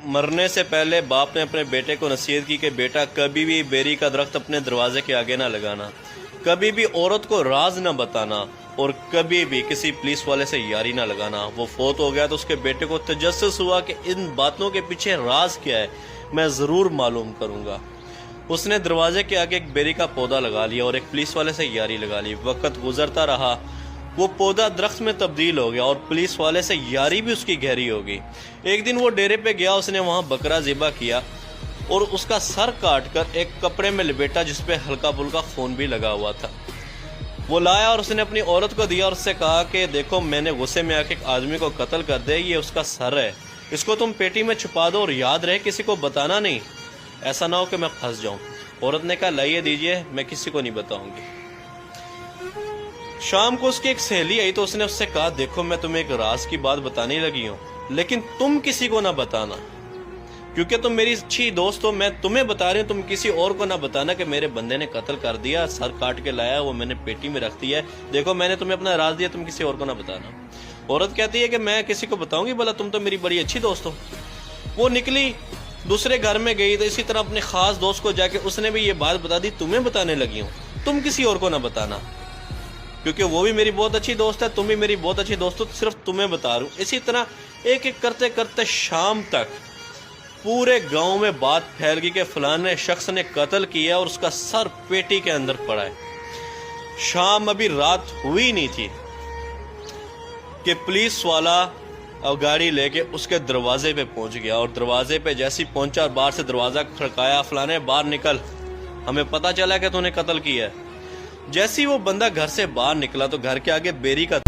مرنے سے پہلے باپ نے اپنے بیٹے کو نصیحت کی کہ بیٹا کبھی بھی بیری کا درخت اپنے دروازے کے آگے نہ لگانا، کبھی بھی عورت کو راز نہ بتانا، اور کبھی بھی کسی پولیس والے سے یاری نہ لگانا۔ وہ فوت ہو گیا تو اس کے بیٹے کو تجسس ہوا کہ ان باتوں کے پیچھے راز کیا ہے، میں ضرور معلوم کروں گا۔ اس نے دروازے کے آگے ایک بیری کا پودا لگا لیا اور ایک پولیس والے سے یاری لگا لی۔ وقت گزرتا رہا، وہ پودا درخت میں تبدیل ہو گیا اور پولیس والے سے یاری بھی اس کی گہری ہو گئی۔ ایک دن وہ ڈیرے پہ گیا، اس نے وہاں بکرا ذبح کیا اور اس کا سر کاٹ کر ایک کپڑے میں لپیٹا جس پہ ہلکا پھلکا خون بھی لگا ہوا تھا۔ وہ لایا اور اس نے اپنی عورت کو دیا اور اس سے کہا کہ دیکھو میں نے غصے میں آ کے ایک آدمی کو قتل کر دیا، یہ اس کا سر ہے، اس کو تم پیٹی میں چھپا دو اور یاد رہے کسی کو بتانا نہیں، ایسا نہ ہو کہ میں پھنس جاؤں۔ عورت نے کہا لائیے دیجئے، میں کسی کو نہیں بتاؤں گی۔ شام کو اس کی ایک سہیلی آئی تو اس نے اس سے کہا دیکھو میں تمہیں ایک راز کی بات بتانے لگی ہوں، لیکن تم کسی کو نہ بتانا، کیونکہ تم میری اچھی دوست ہو، میں تمہیں بتا رہی ہوں، تم کسی اور کو نہ بتانا کہ میرے بندے نے قتل کر دیا، سر کاٹ کے لایا، وہ میں نے پیٹی میں رکھ دیا ہے، دیکھو میں نے تمہیں اپنا راز دیا، تم کسی اور کو نہ بتانا۔ عورت کہتی ہے کہ میں کسی کو بتاؤں گی، بھلا تم تو میری بڑی اچھی دوست ہو۔ وہ نکلی، دوسرے گھر میں گئی تو اسی طرح اپنے خاص دوست کو جا کے اس نے بھی یہ بات بتا دی، تمہیں بتانے لگی ہوں، تم کسی اور کو نہ بتانا، کیونکہ وہ بھی میری بہت اچھی دوست ہے، تم بھی میری بہت اچھی دوست ہو، صرف تمہیں بتا رہا ہوں۔ اسی طرح ایک ایک کرتے کرتے شام تک پورے گاؤں میں بات پھیل گئی کہ فلانے شخص نے قتل کیا اور اس کا سر پیٹی کے اندر پڑا ہے۔ شام ابھی رات ہوئی نہیں تھی کہ پولیس والا گاڑی لے کے اس کے دروازے پہ پہنچ گیا، اور دروازے پہ جیسے پہنچا اور باہر سے دروازہ کھڑکایا، فلانے باہر نکل، ہمیں پتہ چلا کہ تو نے قتل کیا ہے۔ جیسی وہ بندہ گھر سے باہر نکلا تو گھر کے آگے بیری کا